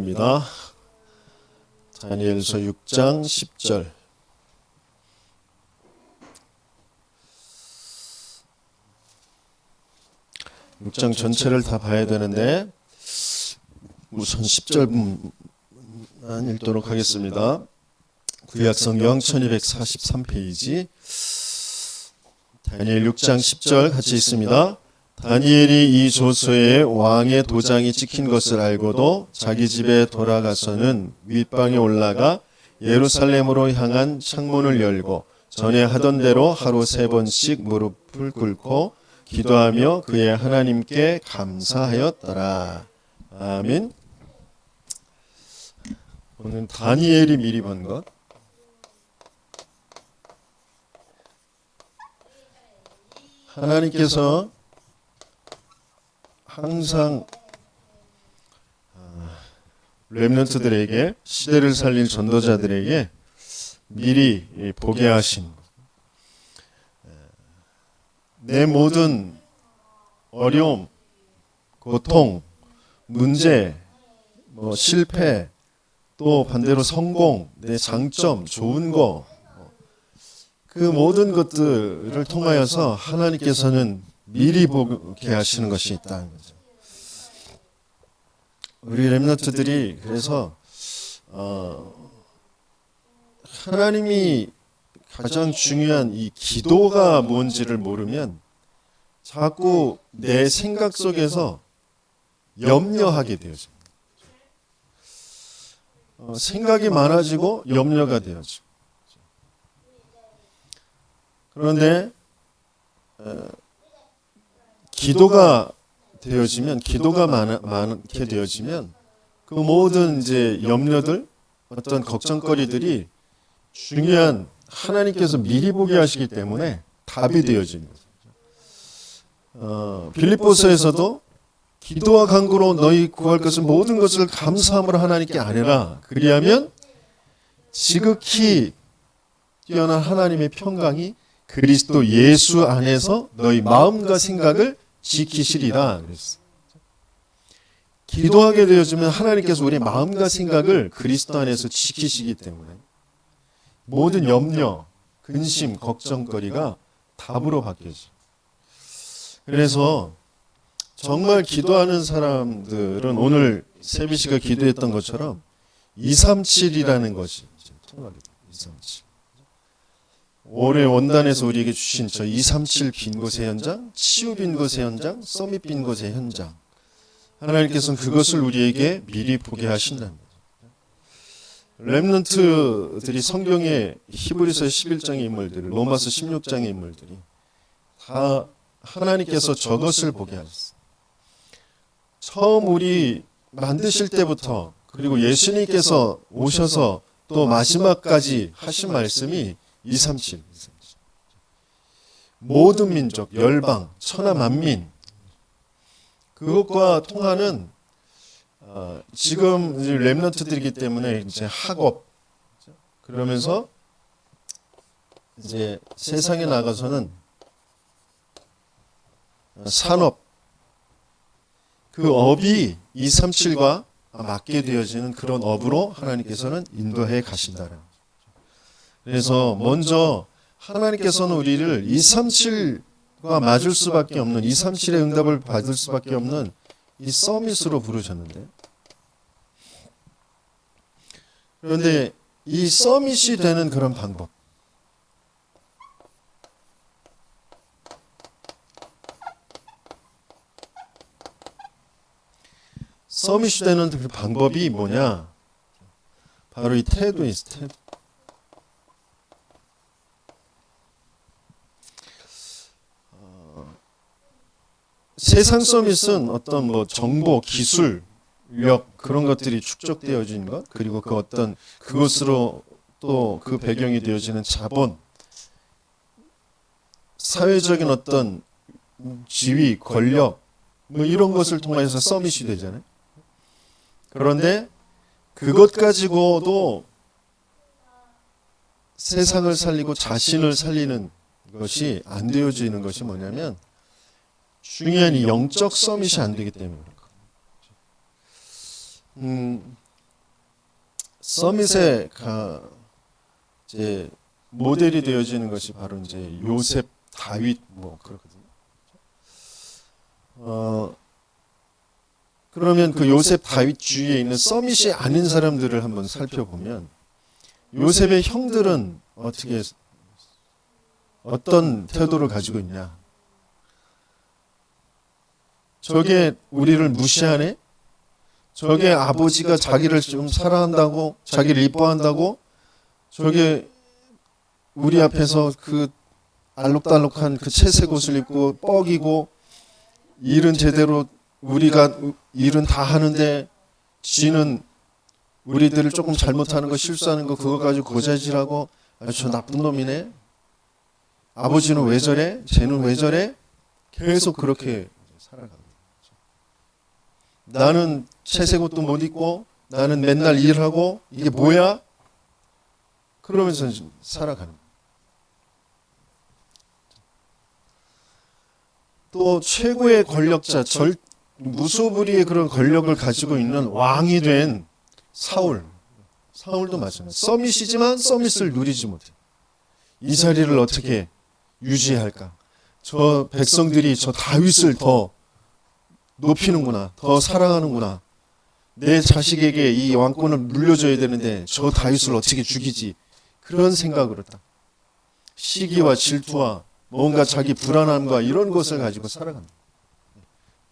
말씀입니다. 다니엘서 6장 10절. 육 장 전체를 다 봐야 되는데 우선 10절만 읽도록 하겠습니다. 구약성경 1243페이지 다니엘 6장 10절 같이 있습니다. 다니엘이 이 조서에 왕의 도장이 찍힌 것을 알고도 자기 집에 돌아가서는 윗방에 올라가 예루살렘으로 향한 창문을 열고 전에 하던 대로 하루 3번씩 무릎을 꿇고 기도하며 그의 하나님께 감사하였더라. 아멘. 오늘 다니엘이 미리 본 것. 하나님께서 항상 렘넌트들에게, 시대를 살릴 전도자들에게 미리 보게 하신, 내 모든 어려움, 고통, 문제, 실패, 또 반대로 성공, 내 장점, 좋은 거, 그 모든 것들을 통하여서 하나님께서는 미리 보게 하시는 것이 있다는 거죠. 우리 렘넌트들이 그래서 하나님이 가장 중요한 이 기도가 뭔지를 모르면 자꾸 내 생각 속에서 염려하게 되어집니다. 생각이 많아지고 염려가 되어지고. 그런데 기도가 되어지면, 기도가 많게 되어지면 그 모든 이제 염려들, 어떤 걱정거리들이 중요한 하나님께서 미리 보게 하시기 때문에 답이 되어집니다. 빌립보서에서도 기도와 간구로 너희 구할 것은 모든 것을 감사함으로 하나님께 아뢰라. 그리하면 지극히 뛰어난 하나님의 평강이 그리스도 예수 안에서 너희 마음과 생각을 지키시리라. 그랬어요. 기도하게 되어지면 하나님께서 우리 마음과 생각을 그리스도 안에서 지키시기 때문에 모든 염려, 근심, 걱정거리가 답으로 바뀌어져요. 그래서 정말 기도하는 사람들은 오늘 세비 씨가 기도했던 것처럼 237이라는 것이 통하게 돼요. 237. 올해 원단에서 우리에게 주신 저 237 빈 곳의 현장, 치유 빈 곳의 현장, 서밋 빈 곳의 현장, 하나님께서는 그것을 우리에게 미리 보게 하신다는 거죠. 렘넌트들이 성경의 히브리서 11장의 인물들, 로마서 16장의 인물들이 다 하나님께서 저것을 보게 하셨어요. 처음 우리 만드실 때부터, 그리고 예수님께서 오셔서 또 마지막까지 하신 말씀이 237. 모든 민족, 열방, 천하 만민, 그것과 통하는 지금 렘넌트들이기 때문에 이제 학업, 그러면서 이제 세상에 나가서는 산업, 그 업이 237과 맞게 되어지는 그런 업으로 하나님께서는 인도해 가신다는 거죠. 그래서 먼저 하나님께서는 우리를 237과 맞을 수밖에 없는, 237의 응답을 받을 수밖에 없는 이 서밋으로 부르셨는데, 그런데 이 서밋이 되는 그런 방법, 서밋이 되는 그 방법이 뭐냐? 바로 이 태도에 있어. 태도. 세상 서밋은 어떤 정보, 기술력, 그런 것들이 축적되어진 것, 그리고 그 어떤 그것으로 또 그 배경이 되어지는 자본, 사회적인 어떤 지위, 권력, 이런 것을 통해서 서밋이 되잖아요. 그런데 그것 가지고도 세상을 살리고 자신을 살리는 것이 안 되어지는 것이 뭐냐면, 중요한 이 영적 서밋이 안 되기 때문에 그런 거예요. 서밋의 이제 모델이 되어지는 것이 바로 이제 요셉, 다윗 뭐 그렇거든요. 그러면 그 요셉, 다윗 주위에 있는 서밋이 아닌 사람들을 한번 살펴보면 요셉의 형들은 어떤 태도를 가지고 있냐? 저게 우리를 무시하네? 저게 아버지가 자기를 좀 사랑한다고, 자기를 이뻐한다고, 저게 우리 앞에서 그 알록달록한 그 채색 옷을 입고 뻐기고, 일은 제대로 우리가 일은 다 하는데 지는 우리들을 조금 잘못하는 거, 실수하는 거 그거 가지고 고자질하고, 저 나쁜 놈이네. 아버지는 왜 저래? 쟤는 왜 저래? 계속 그렇게 살아갑니다. 나는 채색 옷도 못 입고 나는 맨날 일하고 이게 뭐야? 그러면서 살아가는 거예요. 또 최고의 권력자, 무소불위의 그런 권력을 가지고 있는 왕이 된 사울도 마찬가지예요. 서밋이지만 서밋을 누리지 못해. 이 자리를 어떻게 유지할까? 저 백성들이 저 다윗을 더 높이는구나, 더 사랑하는구나. 내 자식에게 이 왕권을 물려줘야 되는데 저 다윗을 어떻게 죽이지? 그런 생각으로 딱 시기와 질투와 뭔가 자기 불안함과 이런 것을 가지고 살아간다.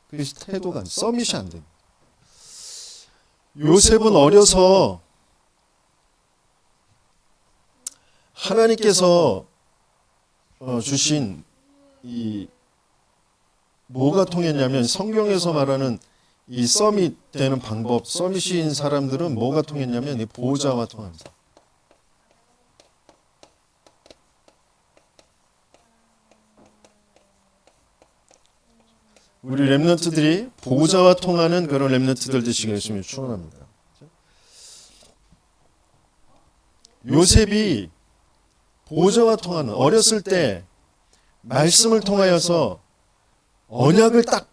그래서 태도가 서밋이 안 됩니다. 요셉은 어려서 하나님께서 주신 이 뭐가 통했냐면 성경에서 말하는 이 서밋 되는 방법, 서밋인 사람들은 뭐가 통했냐면 이 보호자와 통합니다. 우리 렘넌트들이 보호자와 통하는 그런 렘넌트들 되시길 예수님이 축원합니다. 요셉이 보호자와 통하는 어렸을 때 말씀을 통하여서 언약을 딱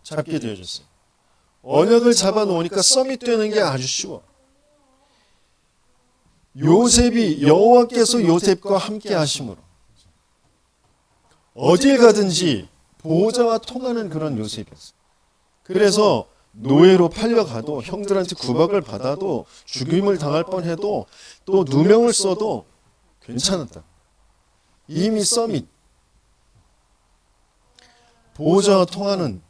잡게 되어졌어요. 언약을 잡아놓으니까 서밋 되는 게 아주 쉬워. 요셉이 여호와께서 요셉과 함께 하심으로 어딜 가든지 보호자와 통하는 그런 요셉이었어요. 그래서 노예로 팔려가도 형들한테 구박을 받아도 죽임을 당할 뻔해도 또 누명을 써도 괜찮았다. 이미 서밋 보호자와 통하는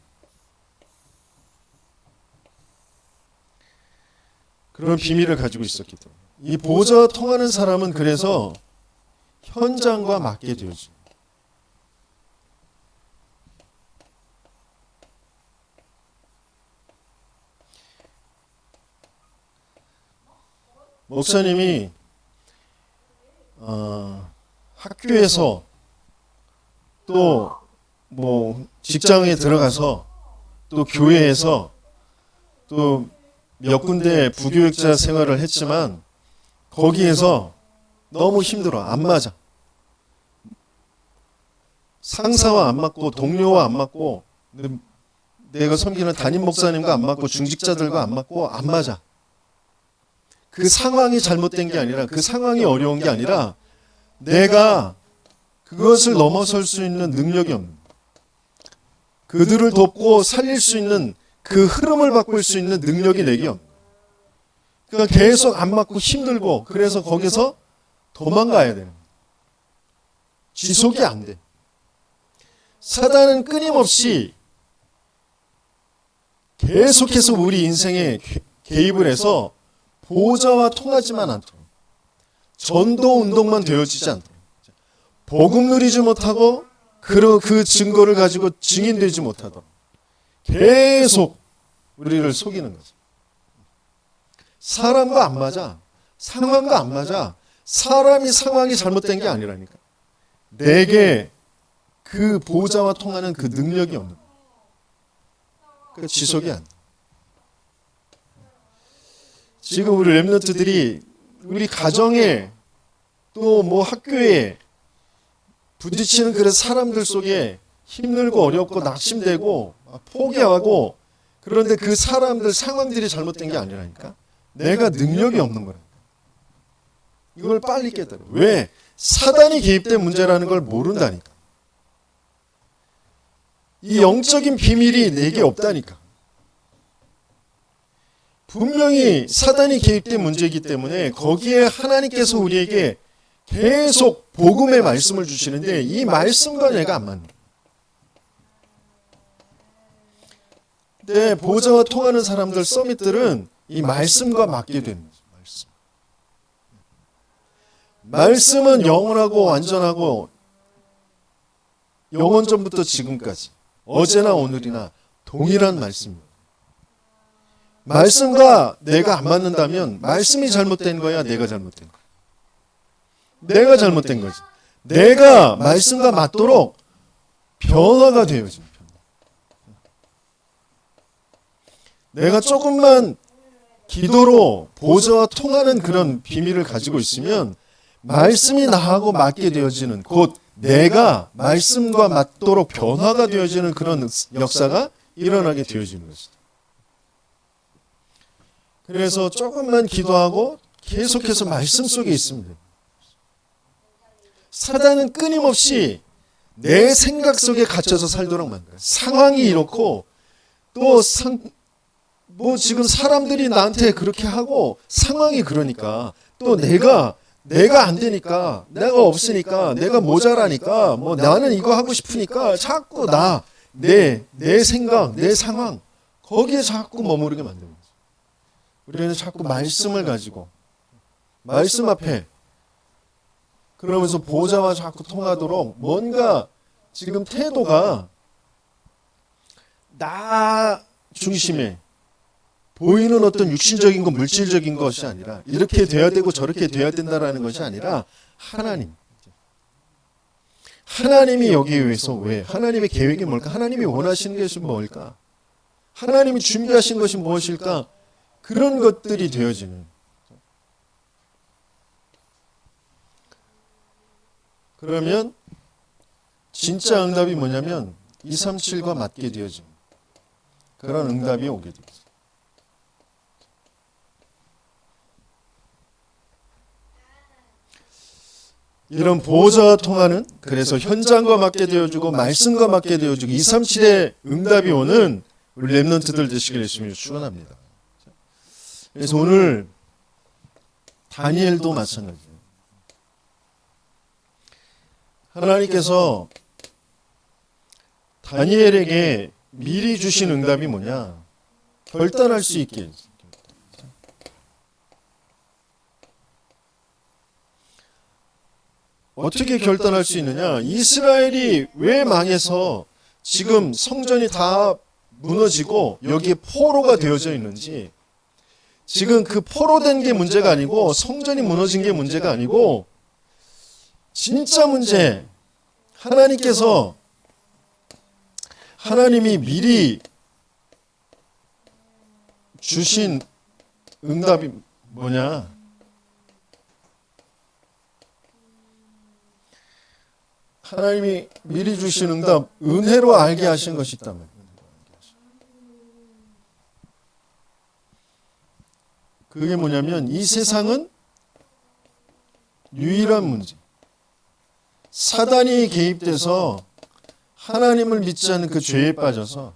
그런 비밀을 가지고 있었기 때문에 이 보호자와 통하는 사람은 그래서 현장과 맞게 되어지. 목사님이 학교에서 또 뭐 직장에 들어가서 또 교회에서 또 몇 군데 부교육자 생활을 했지만 거기에서 너무 힘들어. 안 맞아. 상사와 안 맞고 동료와 안 맞고 내가 섬기는 담임 목사님과 안 맞고 중직자들과 안 맞고 안 맞아. 그 상황이 잘못된 게 아니라 그 상황이 어려운 게 아니라 내가 그것을 넘어설 수 있는 능력이 없는 그들을 돕고 살릴 수 있는 그 흐름을 바꿀 수 있는 능력이 내게 없는 그러니까 계속 안 맞고 힘들고 그래서 거기서 도망가야 되는 지속이 안 돼. 사단은 끊임없이 계속해서 우리 인생에 개입을 해서 보호자와 통하지만 않도록 전도 운동만 되어지지 않도록 복음 누리지 못하고 그 증거를 가지고 증인되지 못하도록 계속 우리를 속이는 거죠. 사람과 안 맞아. 상황과 안 맞아. 상황이 잘못된 게 아니라니까. 내게 그 보호자와 통하는 그 능력이 없는 거야. 그러니까 지속이 안 돼. 지금 우리 렘넌트들이 우리 가정에 또 뭐 학교에 부딪히는 그런 사람들 속에 힘들고 어렵고 낙심되고 포기하고 그런데 그 사람들 상황들이 잘못된 게 아니라니까. 내가 능력이 없는 거라. 이걸 빨리 깨달아. 왜? 사단이 개입된 문제라는 걸 모른다니까. 이 영적인 비밀이 내게 없다니까. 분명히 사단이 개입된 문제이기 때문에 거기에 하나님께서 우리에게 계속 복음의 말씀을 주시는데 이 말씀과 내가 안 맞는 거예요. 근데 보좌와 통하는 사람들 서밋들은 이 말씀과 맞게 되는 거죠. 말씀은 영원하고 완전하고 영원 전부터 지금까지 어제나 오늘이나 동일한 말씀입니다. 말씀과 내가 안 맞는다면 말씀이 잘못된 거야, 내가 잘못된 거야? 내가 잘못된 거지. 내가 말씀과 맞도록 변화가 되어집니다. 내가 조금만 기도로 보좌와 통하는 그런 비밀을 가지고 있으면 말씀이 나하고 맞게 되어지는, 곧 내가 말씀과 맞도록 변화가 되어지는 그런 역사가 일어나게 되어지는 것이다. 그래서 조금만 기도하고 계속해서 말씀 속에 있습니다. 사단은 끊임없이 내 생각 속에 갇혀서 살도록 만들어요. 상황이 이렇고 또 지금 사람들이 나한테 그렇게 하고 상황이 그러니까 또 내가 안 되니까, 내가 없으니까, 내가 모자라니까, 나는 이거 하고 싶으니까 자꾸 내 생각, 내 상황 거기에 자꾸 머무르게 만드는 거죠. 우리는 자꾸 말씀을 가지고 말씀 앞에 그러면서 보좌와 자꾸 통하도록 뭔가 지금 태도가 나 중심에 보이는 어떤 육신적인 것, 물질적인 것이 아니라 이렇게 돼야 되고 저렇게 돼야 된다라는 것이 아니라 하나님이 여기에 위해서 왜? 하나님의 계획이 뭘까? 하나님이 원하시는 것이 뭘까? 하나님이 준비하신 것이 무엇일까? 그런 것들이 되어지는. 그러면 진짜 응답이 뭐냐면 237과 맞게 되어지는 그런 응답이 오게 됩니다. 이런 보좌와 통하는, 그래서 현장과 맞게 되어주고 말씀과 맞게 되어주고 237의 응답이 오는 우리 렘넌트들 되시길 예수님이 축원합니다. 그래서 오늘 다니엘도 마찬가지예요. 하나님께서 다니엘에게 미리 주신 응답이 뭐냐? 결단할 수 있게. 어떻게 결단할 수 있느냐? 이스라엘이 왜 망해서 지금 성전이 다 무너지고 여기에 포로가 되어져 있는지, 지금 그 포로된 게 문제가 아니고 성전이 무너진 게 문제가 아니고 진짜 문제, 하나님이 미리 주신 응답이 뭐냐? 하나님이 미리 주신 응답, 은혜로 알게 하신 것이 있다면, 그게 뭐냐면 이 세상은 유일한 문제, 사단이 개입돼서 하나님을 믿지 않는 그 죄에 빠져서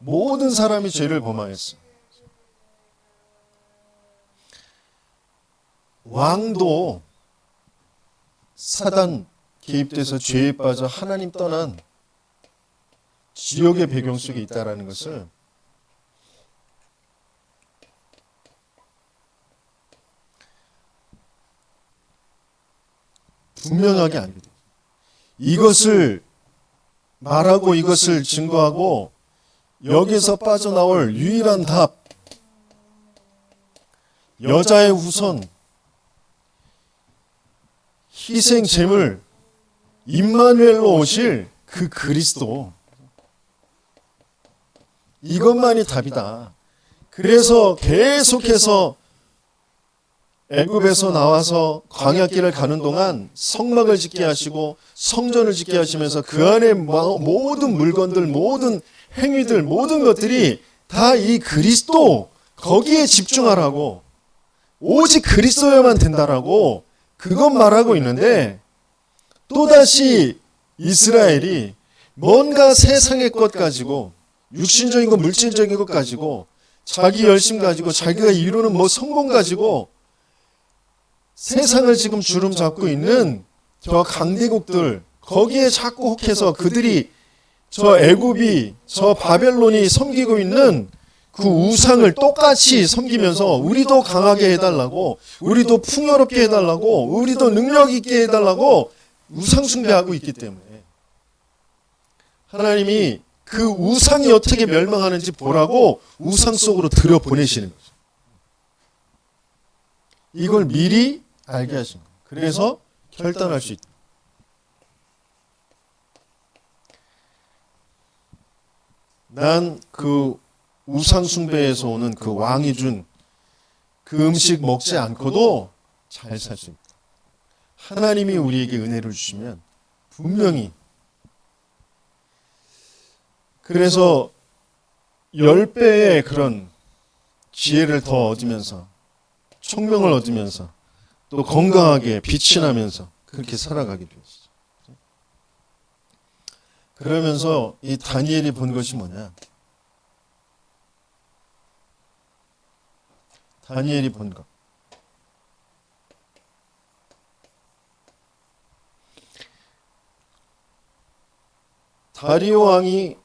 모든 사람이 죄를 범하였어. 왕도 사단 개입돼서 죄에 빠져 하나님 떠난 지옥의 배경 속에 있다는 것을 분명하게 알게 돼요. 이것을 말하고 이것을 증거하고 여기서 빠져나올 유일한 답, 여자의 후손, 희생 제물, 임마누엘로 오실 그 그리스도, 이것만이 답이다. 그래서 계속해서 애굽에서 나와서 광야길을 가는 동안 성막을 짓게 하시고 성전을 짓게 하시면서 그 안에 모든 물건들, 모든 행위들, 모든 것들이 다 이 그리스도 거기에 집중하라고, 오직 그리스도여만 된다라고 그것 말하고 있는데, 또다시 이스라엘이 뭔가 세상의 것 가지고, 육신적인 것, 물질적인 것 가지고, 자기 열심 가지고, 자기가 이루는 뭐 성공 가지고 세상을 지금 주름 잡고 있는 저 강대국들, 거기에 자꾸 혹해서 그들이 저 애굽이, 저 바벨론이 섬기고 있는 그 우상을 똑같이 섬기면서 우리도 강하게 해달라고, 우리도 풍요롭게 해달라고, 우리도 능력 있게 해달라고 우상 숭배하고 있기 때문에 하나님이 그 우상이 어떻게 멸망하는지 보라고 우상 속으로 들여보내시는 거죠. 이걸 미리 알게 하신 거예요. 그래서 결단할 수 있다. 난 그 우상 숭배에서 오는 그 왕이 준 그 음식 먹지 않고도 잘 살 수 있다. 하나님이 우리에게 은혜를 주시면 분명히, 그래서 10배의 그런 지혜를 더 얻으면서, 총명을 얻으면서, 또 건강하게 빛이 나면서 그렇게 살아가게 되었어요. 그러면서 이 다니엘이 본 것이 뭐냐? 다니엘이 본 것. 다리오 왕이,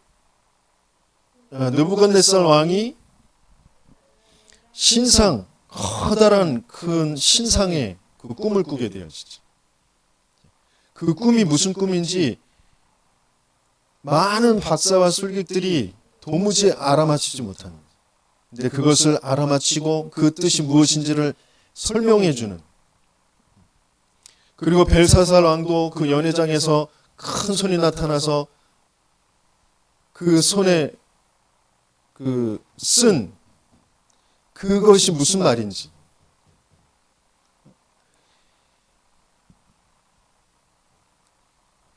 느부갓네살 왕이 신상, 커다란 큰 신상의 그 꿈을 꾸게 되었죠. 그 꿈이 무슨 꿈인지 많은 박사와 술객들이 도무지 알아맞히지 못합니다. 근데 그것을 알아맞히고 그 뜻이 무엇인지를 설명해 주는, 그리고 벨사살 왕도 그 연회장에서 큰 손이 나타나서 그 손에 그 쓴 그것이 무슨 말인지,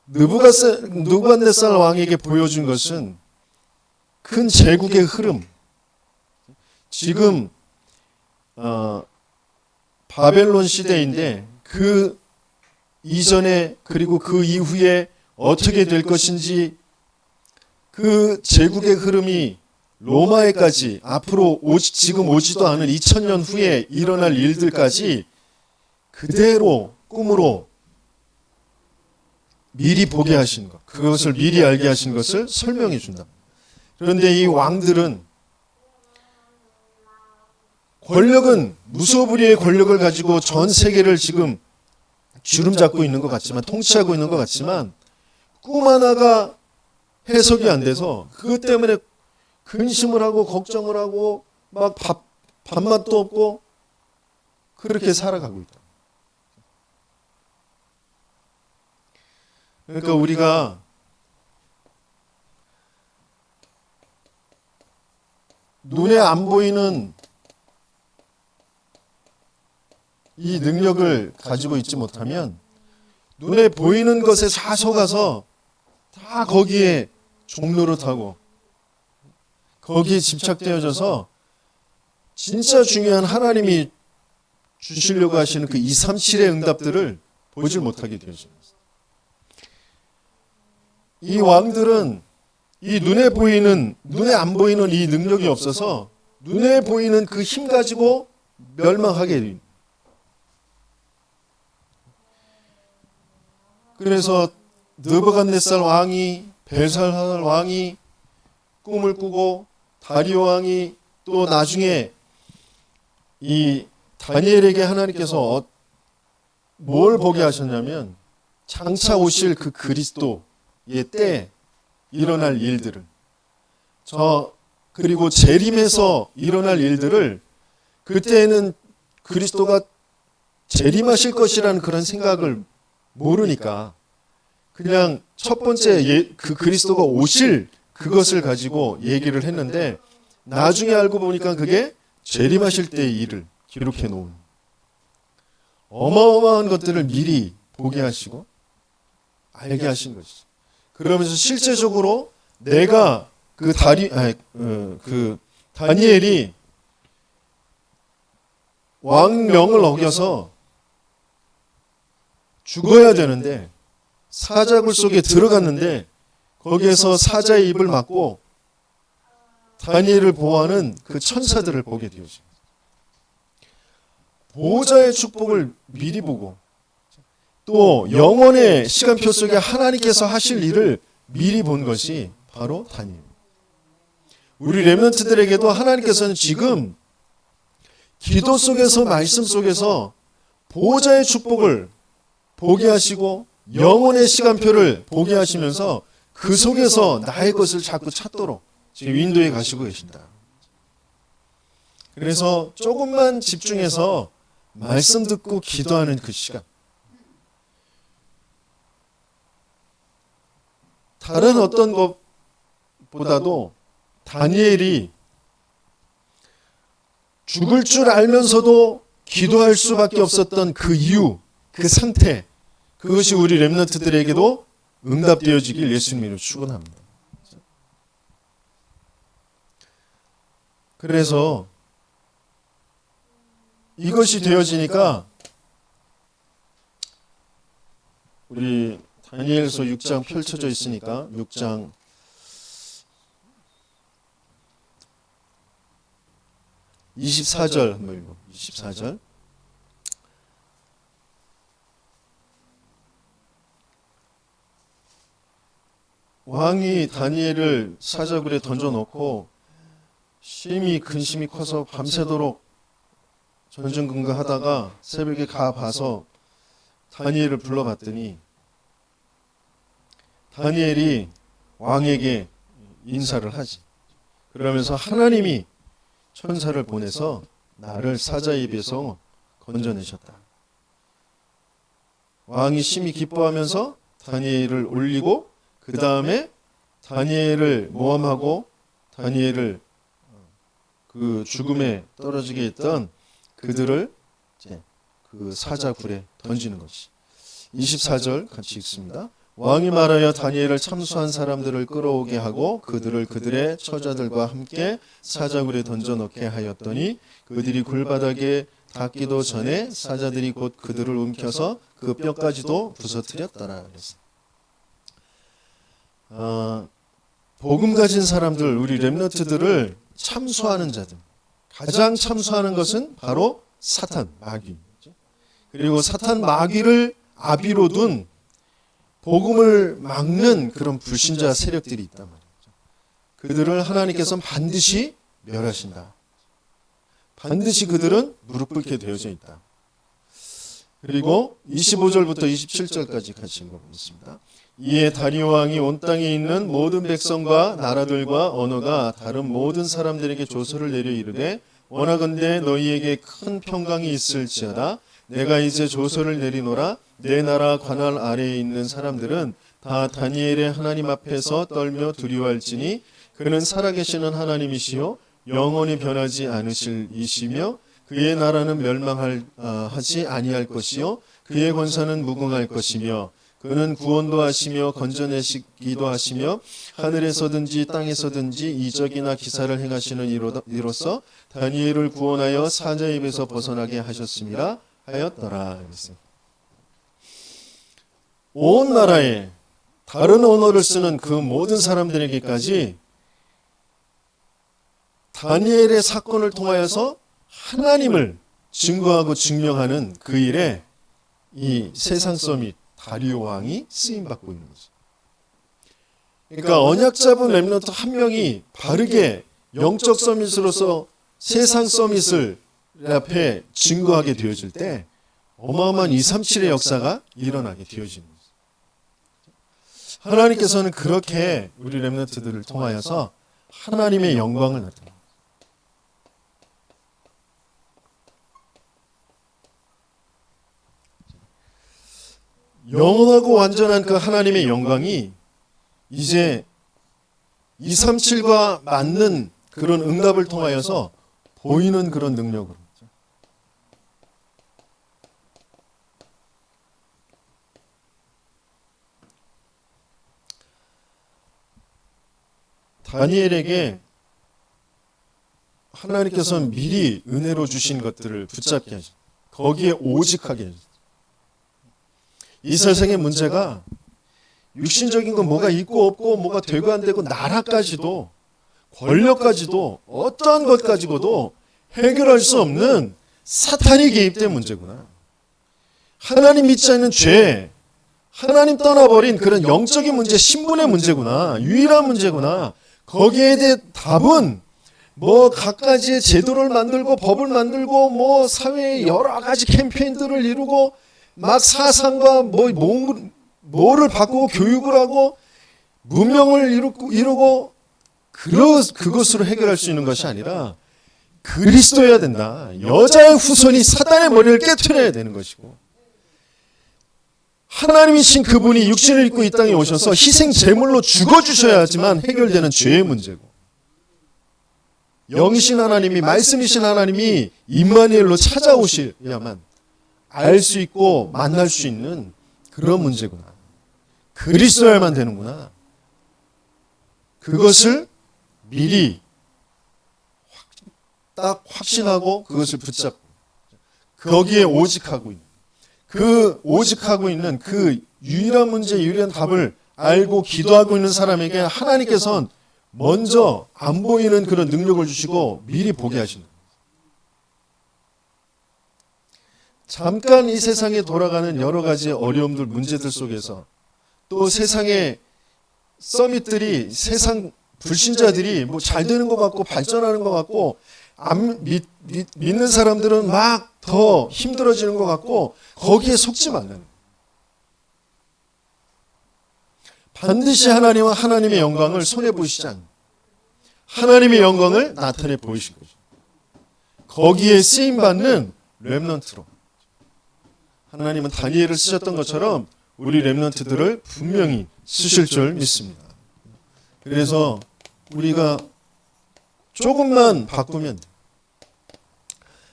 느부갓네살 왕에게 보여준 것은 큰 제국의 흐름, 지금 바벨론 시대인데 그 이전에 그리고 그 이후에 어떻게 될 것인지, 그 제국의 흐름이 로마에까지, 앞으로 지금 오지도 않은 2000년 후에 일어날 일들까지 그대로 꿈으로 미리 보게 하신 것, 그것을 미리 알게 하신 것을 설명해 준다. 그런데 이 왕들은 권력은 무소불위의 권력을 가지고 전 세계를 지금 주름잡고 있는 것 같지만, 통치하고 있는 것 같지만, 꿈 하나가 해석이 안 돼서 그것 때문에 근심을 하고 걱정을 하고 막 밥맛도 없고 그렇게 살아가고 있다. 그러니까 우리가 눈에 안 보이는 이 능력을 가지고 있지 못하면 눈에 보이는 것에 다 속아서 다 거기에 종노릇하고 거기에 집착되어져서 진짜 중요한 하나님이 주시려고 하시는 그 237의 응답들을 보질 못하게 되어집니다. 이 왕들은 이 눈에 안 보이는 이 능력이 없어서 눈에 보이는 그 힘 가지고 멸망하게 됩니다. 그래서 느부갓네살 왕이, 벨사살 왕이 꿈을 꾸고, 다리오 왕이 또 나중에 이 다니엘에게 하나님께서 뭘 보게 하셨냐면 장차 오실 그 그리스도의 때 일어날 일들을, 그리고 재림에서 일어날 일들을, 그때에는 그리스도가 재림하실 것이라는 그런 생각을 모르니까 그냥 첫 번째 그 그리스도가 오실 그것을 가지고 얘기를 했는데, 나중에 알고 보니까 그게 재림하실 때의 일을 기록해 놓은 어마어마한 것들을 미리 보게 하시고 알게 하신 것이죠. 그러면서 실제적으로 내가 그 다니엘이 왕명을 어겨서 죽어야 되는데 사자굴 속에 들어갔는데 거기에서 사자의 입을 막고 다니엘을 보호하는 그 천사들을 보게 되어집니다. 보호자의 축복을 미리 보고 또 영원의 시간표 속에 하나님께서 하실 일을 미리 본 것이 바로 다니엘. 우리 렘넌트들에게도 하나님께서는 지금 기도 속에서 말씀 속에서 보호자의 축복을 보게 하시고 영혼의 시간표를 보게 하시면서 그 속에서 나의 것을 자꾸 찾도록 지금 인도해 가시고 계신다. 그래서 조금만 집중해서 말씀 듣고 기도하는 그 시간. 다른 어떤 것보다도 다니엘이 죽을 줄 알면서도 기도할 수밖에 없었던 그 이유, 그 상태, 그것이 우리 렘넌트들에게도 응답되어지길 예수님으로 축원합니다. 그래서 이것이 되어지니까 우리 다니엘서 6장 펼쳐져 있으니까 6장 24절 한번 읽어. 24절. 왕이 다니엘을 사자굴에 던져놓고 심히 근심이 커서 밤새도록 전전긍긍하다가 새벽에 가봐서 다니엘을 불러봤더니 다니엘이 왕에게 인사를 하지. 그러면서 하나님이 천사를 보내서 나를 사자의 입에서 건져내셨다. 왕이 심히 기뻐하면서 다니엘을 올리고 그 다음에 다니엘을 모함하고 다니엘을 그 죽음에 떨어지게 했던 그들을 이제 그 사자굴에 던지는 것이. 24절 같이 읽습니다. 왕이 말하여 다니엘을 참수한 사람들을 끌어오게 하고 그들을 그들의 처자들과 함께 사자굴에 던져넣게 하였더니 그들이 굴바닥에 닿기도 전에 사자들이 곧 그들을 움켜서 그 뼈까지도 부서뜨렸더라. 복음 가진 사람들, 우리 렘넌트들을 참수하는 자들, 가장 참수하는 것은 바로 사탄, 마귀. 그리고 사탄 마귀를 아비로 둔 복음을 막는 그런 불신자 세력들이 있단 말이죠. 그들을 하나님께서는 반드시 멸하신다. 반드시 그들은 무릎 꿇게 되어져 있다. 그리고 25절부터 27절까지 같이 읽어보겠습니다. 이에 다리오 왕이 온 땅에 있는 모든 백성과 나라들과 언어가 다른 모든 사람들에게 조서를 내려 이르되 원하건대 너희에게 큰 평강이 있을지어다. 내가 이제 조서를 내리노라. 내 나라 관할 아래에 있는 사람들은 다 다니엘의 하나님 앞에서 떨며 두려워할지니 그는 살아계시는 하나님이시요 영원히 변하지 않으실 이시며 그의 나라는 멸망하지 아니할 것이요 그의 권세는 무궁할 것이며 그는 구원도 하시며 건져내시기도 하시며 하늘에서든지 땅에서든지 이적이나 기사를 행하시는 이로써 다니엘을 구원하여 사자의 입에서 벗어나게 하셨습니다 하였더라. 온 나라에 다른 언어를 쓰는 그 모든 사람들에게까지 다니엘의 사건을 통하여서 하나님을 증거하고 증명하는 그 일에 이 세상 서밋 다리오 왕이 쓰임받고 있는 거죠. 그러니까 언약 잡은 렘넌트 한 명이 바르게 영적 서밋으로서 세상 서밋을 앞에 증거하게 되어질 때 어마어마한 237의 역사가 일어나게 되어지는 거죠. 하나님께서는 그렇게 우리 렘넌트들을 통하여서 하나님의 영광을 나타냅니다. 영원하고 완전한 그 하나님의 영광이 이제 237과 맞는 그런 응답을 통하여서 보이는 그런 능력으로. 다니엘에게 하나님께서는 미리 은혜로 주신 것들을 붙잡게 하셔. 거기에 오직하게 하셔. 이 세상의 문제가 육신적인 건 뭐가 있고 없고 뭐가 되고 안 되고 나라까지도 권력까지도 어떠한 것 가지고도 해결할 수 없는 사탄이 개입된 문제구나. 하나님 믿지 않는 죄, 하나님 떠나버린 그런 영적인 문제, 신분의 문제구나. 유일한 문제구나. 거기에 대해 답은 뭐 갖가지의 제도를 만들고 법을 만들고 뭐 사회의 여러 가지 캠페인들을 이루고 막 사상과 뭐를 바꾸고 교육을 하고 문명을 이루고 그것으로 해결할 수 있는 것이 아니라 그리스도여야 된다. 여자의 후손이 사단의 머리를 깨트려야 되는 것이고 하나님이신 그분이 육신을 입고 이 땅에 오셔서 희생 제물로 죽어주셔야지만 해결되는 죄의 문제고 영이신 하나님이 말씀이신 하나님이 임마누엘로 찾아오셔야만 알 수 있고 만날 수 있는 그런 문제구나. 그리스도여야만 되는구나. 그것을 미리 딱 확신하고 그것을 붙잡고 거기에 오직하고 있는 그 유일한 문제, 유일한 답을 알고 기도하고 있는 사람에게 하나님께서는 먼저 안 보이는 그런 능력을 주시고 미리 보게 하시는 거예요. 잠깐 이 세상에 돌아가는 여러 가지 어려움들, 문제들 속에서 또 세상의 서밋들이 세상 불신자들이 뭐 잘 되는 것 같고 발전하는 것 같고 믿는 사람들은 막 더 힘들어지는 것 같고 거기에 속지 말라는 거예요. 반드시 하나님과 하나님의 영광을 손해보시지 않는 하나님의 영광을 나타내 보이신 거죠. 거기에 쓰임받는 렘넌트로 하나님은 다니엘을 쓰셨던 것처럼 우리 렘넌트들을 분명히 쓰실 줄 믿습니다. 그래서 우리가 조금만 바꾸면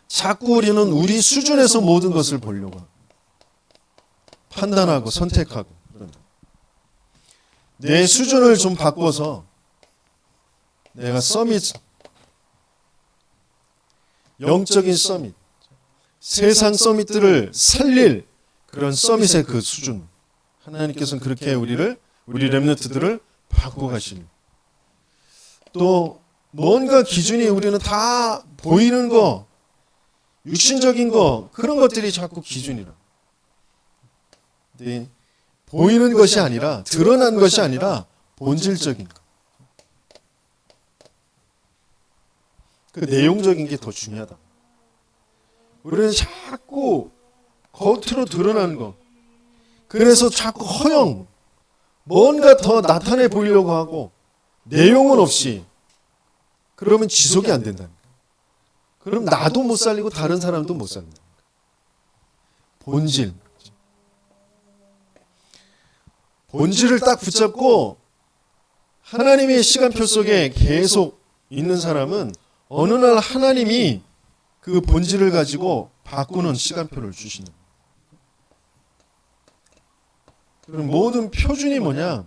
자꾸 우리는 우리 수준에서 모든 것을 보려고 판단하고 선택하고 내 수준을 좀 바꿔서 내가 영적인 서밋, 세상 서밋들을 살릴 그런 서밋의 그 수준 하나님께서는 그렇게 우리 렘넌트들을 바꾸고 가시는 또 뭔가 기준이 우리는 다 보이는 거 육신적인 거 그런 것들이 자꾸 기준이라. 근데 보이는 것이 아니라 드러난 것이 아니라 본질적인 것. 그 내용적인 게 더 중요하다. 우리는 자꾸 겉으로 드러나는 거. 그래서 자꾸 허영 뭔가 더 나타내 보이려고 하고 내용은 없이 그러면 지속이 안 된다는 거예요. 그럼 나도 못 살리고 다른 사람도 못 산다. 본질을 딱 붙잡고 하나님의 시간표 속에 계속 있는 사람은 어느 날 하나님이 그 본질을 가지고 바꾸는 시간표를 주시는 거예요. 그럼 모든 표준이 뭐냐?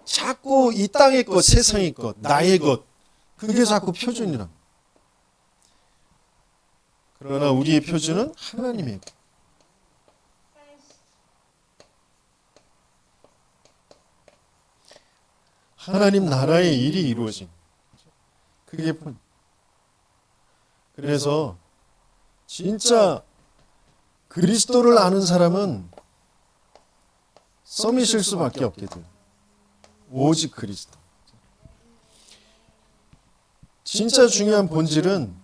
자꾸 이 땅의 것, 세상의 것, 나의 것 그게 자꾸 표준이라. 그러나 우리의 표준은 하나님의 것. 하나님 나라의 일이 이루어진 그게 그래서 진짜 그리스도를 아는 사람은 서밋일 수밖에 없게 돼요. 오직 그리스도. 진짜 중요한 본질은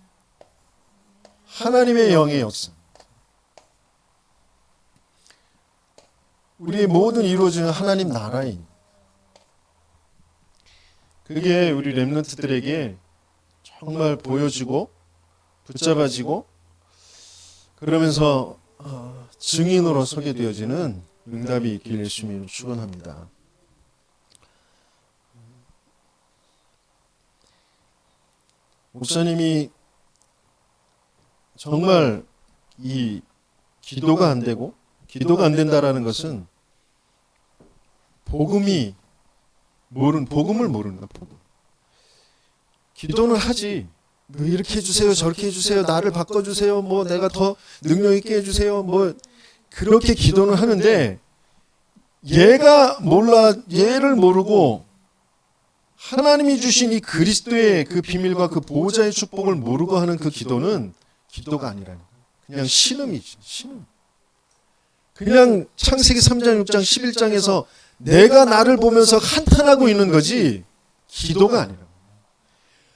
하나님의 영의 역사. 우리의 모든 이루어지는 하나님 나라의 그게 우리 렘넌트들에게 정말 보여지고 붙잡아지고 그러면서 증인으로 서게 되어지는 응답이 있길 예수님을 축원합니다. 목사님이 정말 이 기도가 안 되고 기도가 안 된다라는 것은 복음을 모르는 거야. 복음. 기도는 하지. 뭐 이렇게 해주세요, 저렇게 해주세요, 나를 바꿔주세요, 뭐 내가 더 능력 있게 해주세요, 뭐 그렇게 기도는 하는데 얘가 몰라, 얘를 모르고 하나님이 주신 이 그리스도의 그 비밀과 그 보호자의 축복을 모르고 하는 그 기도는 기도가 아니라니까. 그냥 신음이지, 신음. 그냥 창세기 3장, 6장, 11장에서 내가 나를 보면서 한탄하고 있는 거지 기도가 아니라.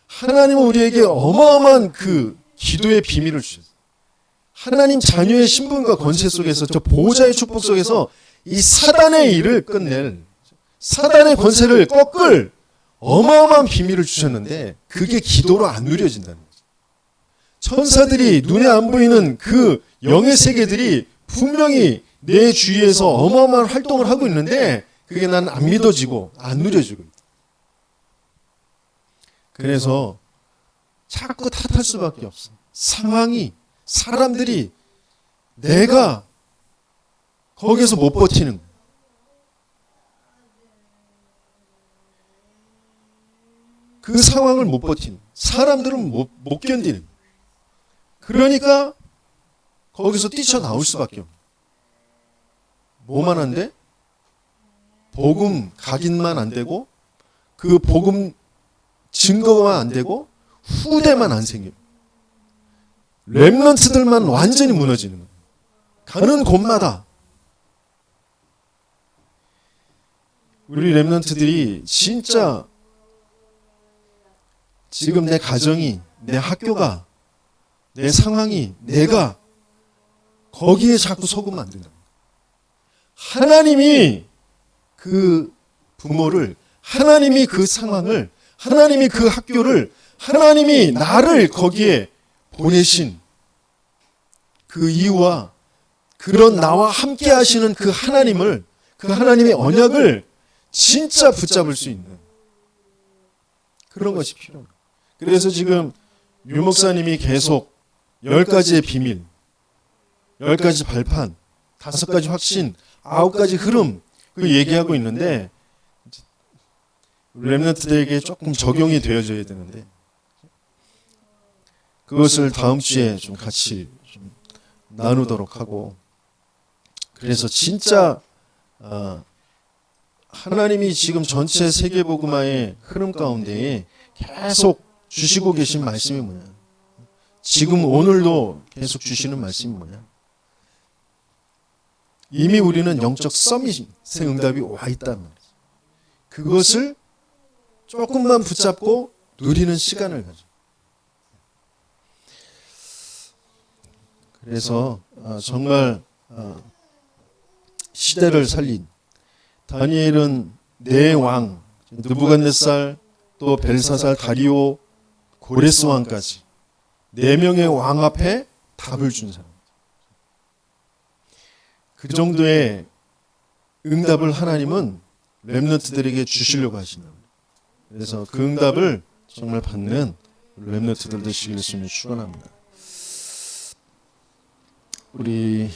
하나님은 우리에게 어마어마한 그 기도의 비밀을 주셨어요. 하나님 자녀의 신분과 권세 속에서, 저 보호자의 축복 속에서 이 사단의 일을 끝낼, 사단의 권세를 꺾을 어마어마한 비밀을 주셨는데 그게 기도로 안 누려진다는 거죠. 천사들이 눈에 안 보이는 그 영의 세계들이 분명히 내 주위에서 어마어마한 활동을 하고 있는데 그게 난 안 믿어지고 안 누려지고 있다. 그래서 자꾸 탓할 수밖에 없어. 상황이, 사람들이, 내가 거기서 못 버티는 거야. 그 상황을 못 버티는, 사람들은 못 견디는. 그러니까 거기서 뛰쳐나올 수밖에 없는. 뭐만 한데? 복음 각인만 안 되고 그 복음 증거가 안 되고 후대만 안 생겨. 렘넌트들만 완전히 무너지는 거예요. 가는 곳마다. 우리 렘넌트들이 진짜 지금 내 가정이, 내 학교가, 내 상황이, 내가 거기에 자꾸 속으면 안 된다. 하나님이 그 부모를, 하나님이 그 상황을, 하나님이 그 학교를, 하나님이 나를 거기에 보내신 그 이유와 그런 나와 함께 하시는 그 하나님을, 그 하나님의 언약을 진짜 붙잡을 수 있는 그런 것이 필요합니다. 그래서 지금 유 목사님이 계속 10가지의 비밀, 10가지 발판, 5가지 확신, 9가지 흐름 그 얘기하고 있는데 렘넌트들에게 조금 적용이 되어져야 되는데 그것을 다음 주에 좀 같이 좀 나누도록 하고, 그래서 진짜 하나님이 지금 전체 세계복음화의 흐름 가운데에 계속 주시고 계신 말씀이 뭐냐, 지금 오늘도 계속 주시는 말씀이 뭐냐, 이미 우리는 영적 서밋의 응답이 와 있단 말이죠. 그것을 조금만 붙잡고 누리는 시간을 가져. 그래서 정말 시대를 살린 다니엘은 네 왕, 느부갓네살, 또 벨사살, 다리오, 고레스 왕까지 4명의 왕 앞에 답을 준 사람. 그 정도의 응답을 하나님은 렘넌트들에게 주시려고 하시는 거예요. 그래서 그 응답을 정말 받는 렘넌트들 되시길 주님을 축원합니다. 우리